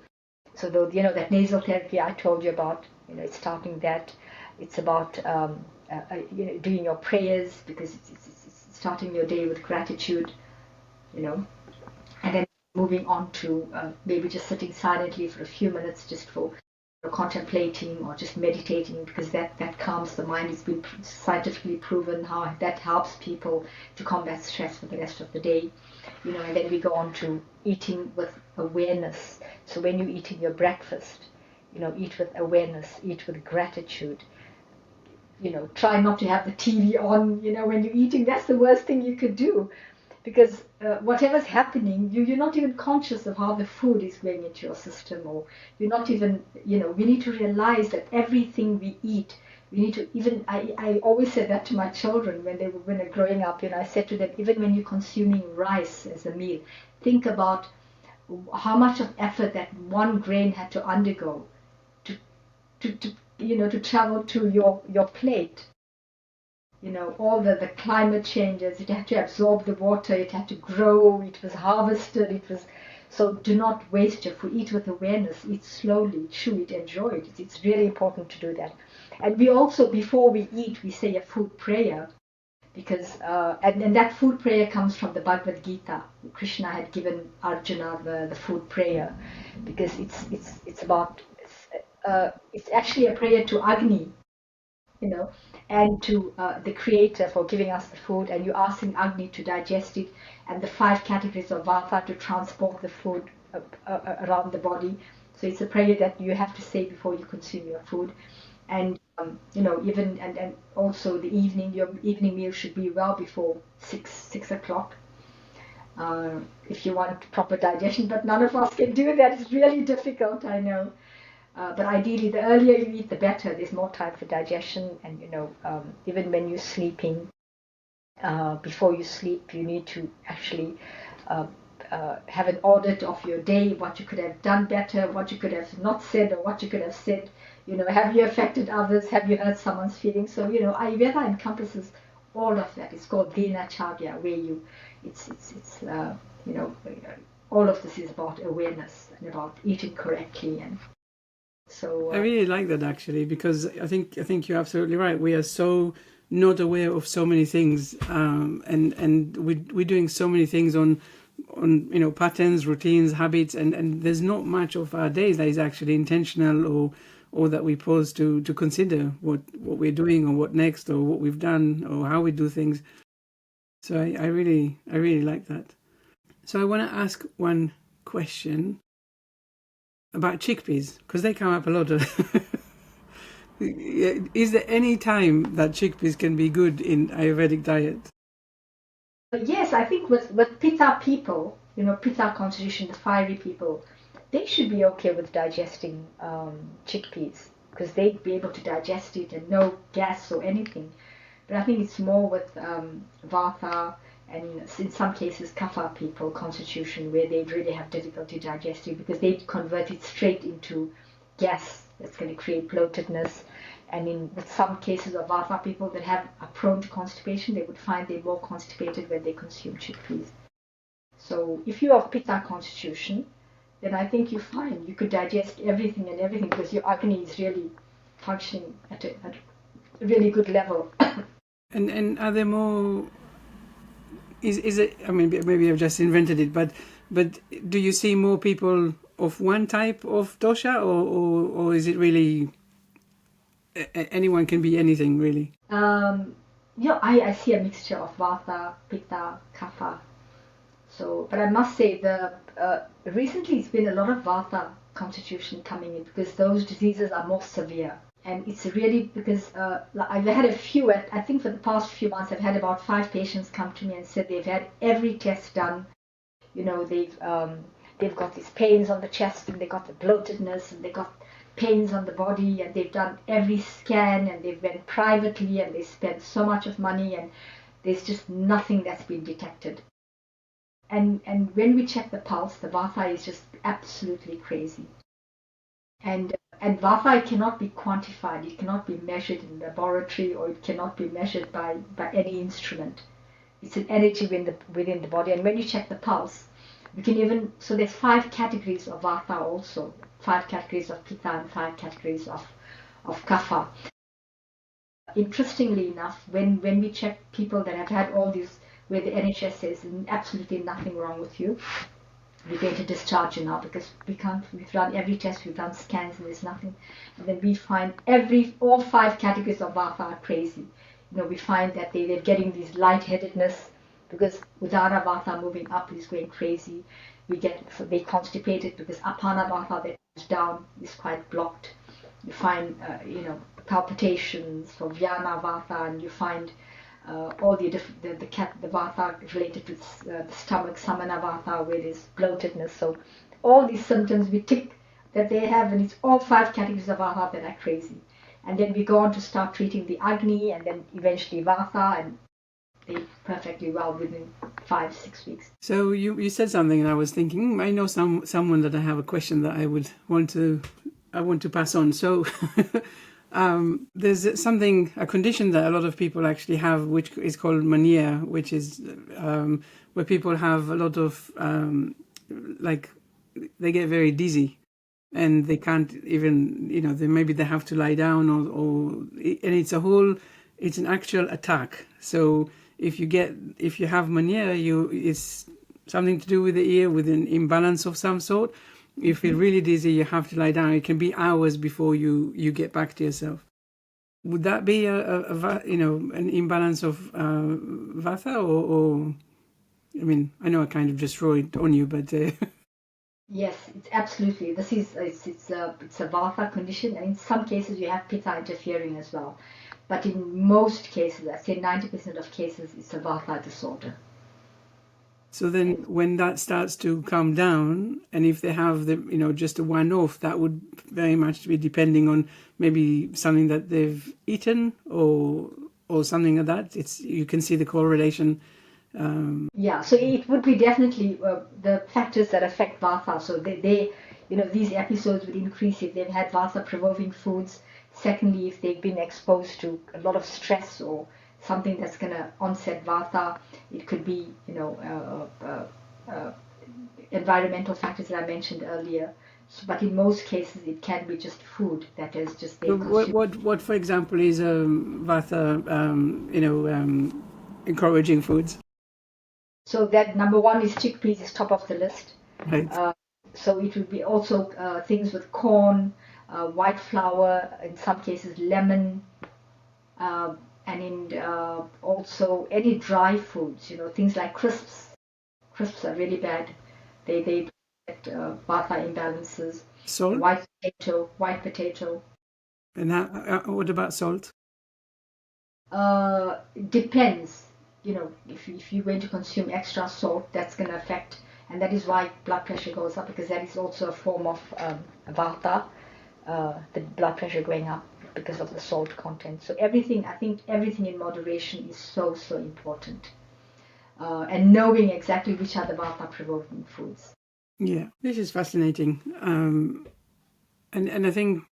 So though that nasal therapy I told you about, it's starting that. It's about doing your prayers, because it's starting your day with gratitude, and then moving on to maybe just sitting silently for a few minutes, just for contemplating or just meditating, because that calms the mind. It's been scientifically proven how that helps people to combat stress for the rest of the day. And then we go on to eating with awareness. So when you're eating your breakfast, eat with awareness, eat with gratitude. Try not to have the TV on, when you're eating. That's the worst thing you could do, because whatever's happening, you're not even conscious of how the food is going into your system, or you're not even, we need to realize that everything we eat, we need to even, I always said that to my children when they're growing up, I said to them, even when you're consuming rice as a meal, think about how much of effort that one grain had to undergo to travel to your plate. All the climate changes, it had to absorb the water, it had to grow, it was harvested, so do not waste your food. Eat with awareness, eat slowly, chew it, enjoy it. It's really important to do that. And we also, before we eat, we say a food prayer, because and that food prayer comes from the Bhagavad Gita. Krishna had given Arjuna the food prayer, because it's about it's actually a prayer to Agni, and to the Creator for giving us the food, and you're asking Agni to digest it, and the 5 categories of Vata to transport the food around the body. So it's a prayer that you have to say before you consume your food. And even and also the evening, your evening meal should be well before 6 o'clock, if you want proper digestion. But none of us can do that. It's really difficult, I know. But ideally, the earlier you eat, the better. There's more time for digestion, and even when you're sleeping, before you sleep, you need to actually have an audit of your day, what you could have done better, what you could have not said, or what you could have said. Have you affected others? Have you hurt someone's feelings? So Ayurveda encompasses all of that. It's called dinacharya, where all of this is about awareness and about eating correctly. And so I really like that, actually, because I think you're absolutely right. We are so not aware of so many things, and we're doing so many things on patterns, routines, habits, and there's not much of our days that is actually intentional, or that we pause to consider what we're doing, or what next, or what we've done, or how we do things. So I really like that. So I want to ask one question about chickpeas, because they come up a lot. Is there any time that chickpeas can be good in Ayurvedic diet? Yes, I think with Pitta people, Pitta constitution, the fiery people, they should be okay with digesting chickpeas, because they'd be able to digest it and no gas or anything. But I think it's more with Vata, and in some cases Kapha people constitution, where they really have difficulty digesting, because they convert it straight into gas that's going to create bloatedness. And with some cases of Vata people that are prone to constipation, they would find they're more constipated when they consume chickpeas. So if you have Pitta constitution, then I think you're fine. You could digest everything, because your Agni is really functioning at a really good level. And are there more is it? I mean, maybe I've just invented it, but do you see more people of one type of dosha, or is it really anyone can be anything really? I see a mixture of vata, pitta, kapha. So, but I must say recently it's been a lot of vata constitution coming in because those diseases are more severe. And it's really because I've had a few, I think for the past few months, I've had about 5 patients come to me and said they've had every test done. They've got these pains on the chest, and they got the bloatedness, and they got pains on the body, and they've done every scan, and they've went privately, and they spent so much of money, and there's just nothing that's been detected. And when we check the pulse, the vata is just absolutely crazy. And vata cannot be quantified. It cannot be measured in the laboratory, or it cannot be measured by any instrument. It's an energy within the body. And when you check the pulse, you can even, so there's 5 categories of vata also, 5 categories of pitta and 5 categories of kapha. Interestingly enough, when we check people that have had all these, where the NHS says absolutely nothing wrong with you, we're going to discharge you now because we've run every test, we've done scans, and there's nothing. And then we find all 5 categories of vata are crazy. We find that they're getting these lightheadedness because Udara vata moving up is going crazy. They constipated because Apana vata that goes down is quite blocked. You find palpitations for Vyana vata, and you find all the vata related to the stomach, Samana vata, where there's bloatedness. So all these symptoms we tick that they have, and it's all 5 categories of vata that are crazy. And then we go on to start treating the Agni, and then eventually vata, and they're perfectly well within 5-6 weeks. So you said something, and I was thinking, I know someone that I have a question that I want to pass on. So there's a condition that a lot of people actually have, which is called mania, which is where people have a lot of they get very dizzy, and they can't even, maybe they have to lie down, and it's an actual attack. So if you have mania, it's something to do with the ear, with an imbalance of some sort. You feel really dizzy, you have to lie down. It can be hours before you get back to yourself. Would that be an imbalance of vata, or I mean, I know I kind of just throw it on you, but yes, it's absolutely. This is it's a vata condition, and in some cases you have pitta interfering as well. But in most cases, I'd say 90% of cases, it's a vata disorder. So then when that starts to come down, and if they have just a one-off, that would very much be depending on maybe something that they've eaten or something like that. You can see the correlation. Yeah, so it would be definitely the factors that affect vata. So they these episodes would increase if they've had vata provoking foods. Secondly, if they've been exposed to a lot of stress or something that's going to onset vata. It could be, environmental factors that I mentioned earlier. So, but in most cases, it can be just food that is just being consumed. What, for example, is vata, encouraging foods? So that number 1 is chickpeas is top of the list. Right. So it would be also things with corn, white flour, in some cases lemon, and in also any dry foods, things like crisps. Crisps are really bad. They get vata imbalances. Salt? White potato. And what about salt? Depends. If you're going to consume extra salt, that's going to affect, and that is why blood pressure goes up, because that is also a form of vata, the blood pressure going up because of the salt content. So I think everything in moderation is so important. And knowing exactly which are the vata provoking foods. Yeah, this is fascinating. And I think,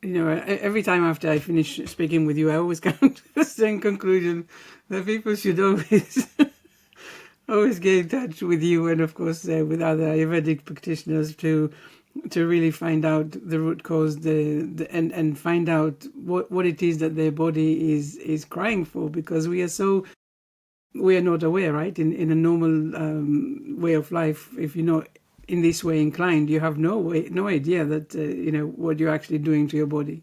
every time after I finish speaking with you, I always come to the same conclusion that people should always get in touch with you, and of course with other Ayurvedic practitioners to really find out the root cause, and find out what it is that their body is crying for, because we are so we are not aware, right? In a normal way of life, if you're not in this way inclined, you have no idea that what you're actually doing to your body.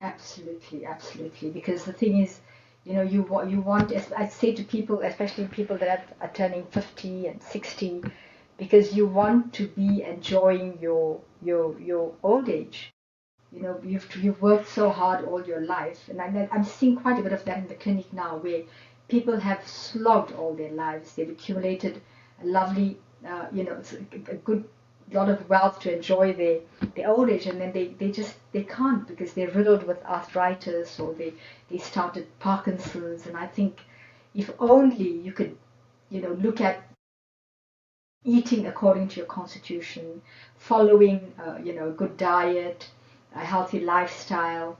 Absolutely, absolutely. Because the thing is, you want. I say to people, especially people that are turning 50 and 60, because you want to be enjoying your old age. You've worked so hard all your life, and I'm seeing quite a bit of that in the clinic now, where people have slogged all their lives. They've accumulated a lovely, a good lot of wealth to enjoy their old age, and then they can't, because they're riddled with arthritis, or they started Parkinson's. And I think if only you could, look at eating according to your constitution, following, a good diet, a healthy lifestyle,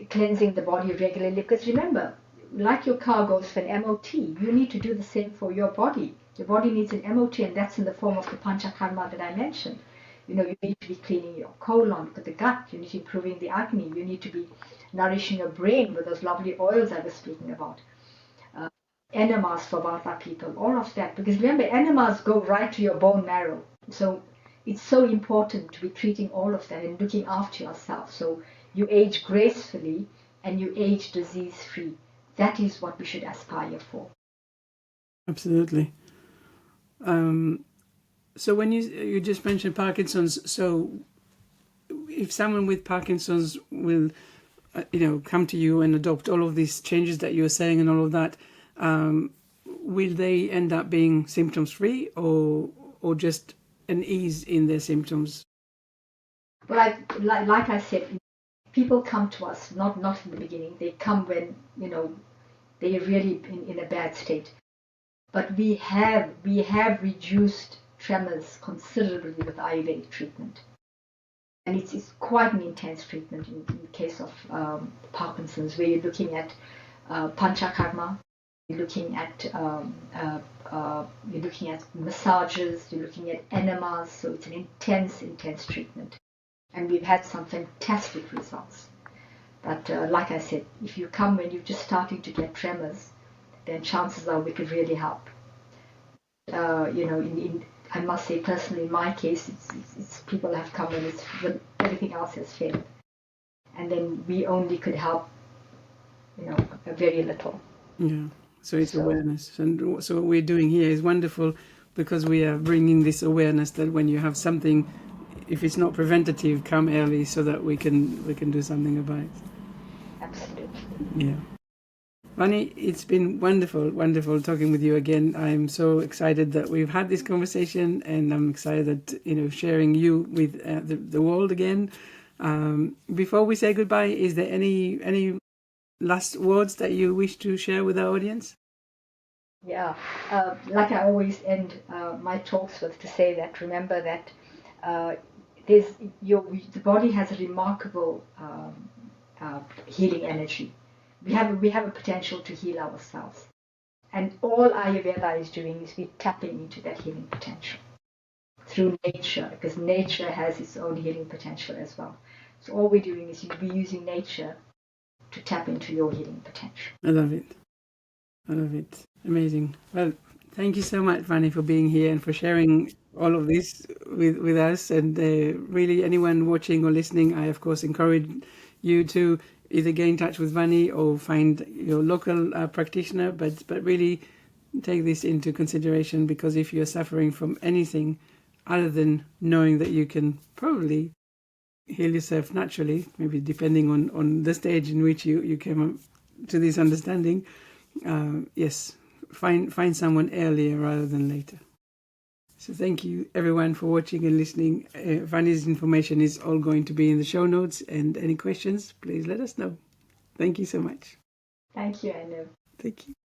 cleansing the body regularly. Because remember, like your car goes for an MOT, you need to do the same for your body. Your body needs an MOT, and that's in the form of the panchakarma that I mentioned. You need to be cleaning your colon with the gut. You need to be improving the agni. You need to be nourishing your brain with those lovely oils I was speaking about. Enemas for Vata people, all of that. Because remember, enemas go right to your bone marrow. So it's so important to be treating all of that and looking after yourself. So you age gracefully and you age disease-free. That is what we should aspire for. Absolutely. So when you just mentioned Parkinson's, so if someone with Parkinson's will, come to you and adopt all of these changes that you were saying and all of that, will they end up being symptoms-free or just an ease in their symptoms? Well, like I said, people come to us not in the beginning. They come when they're really in a bad state. But we have reduced tremors considerably with Ayurvedic treatment, and it's quite an intense treatment in the case of Parkinson's, where you're looking at panchakarma, you're looking at massages, you're looking at enemas. So it's an intense treatment, and we've had some fantastic results. But like I said, if you come when you're just starting to get tremors, then chances are we could really help. I must say personally, in my case, it's people have come when everything else has failed, and then we only could help, very little. Yeah. So it's awareness, and so what we're doing here is wonderful, because we are bringing this awareness that when you have something, if it's not preventative, come early so that we can do something about it. Absolutely. Yeah. Vani, it's been wonderful talking with you again. I'm so excited that we've had this conversation, and I'm excited that, sharing you with the world again. Before we say goodbye, is there any last words that you wish to share with our audience? Yeah, like I always end my talks with, to say that remember that the body has a remarkable healing energy. We have a potential to heal ourselves, and all Ayurveda is doing is we're tapping into that healing potential through nature, because nature has its own healing potential as well. So all we're doing is we're using nature to tap into your healing potential. I love it. Amazing. Well, thank you so much, Vani, for being here and for sharing all of this with us. And really, anyone watching or listening, I of course encourage you to either get in touch with Vani or find your local practitioner, but really take this into consideration, because if you're suffering from anything other than knowing that you can probably heal yourself naturally, maybe depending on the stage in which you came up to this understanding, yes, find someone earlier rather than later. So thank you everyone for watching and listening. Vani's information is all going to be in the show notes, and any questions, please let us know. Thank you so much. Thank you, Anu. Thank you.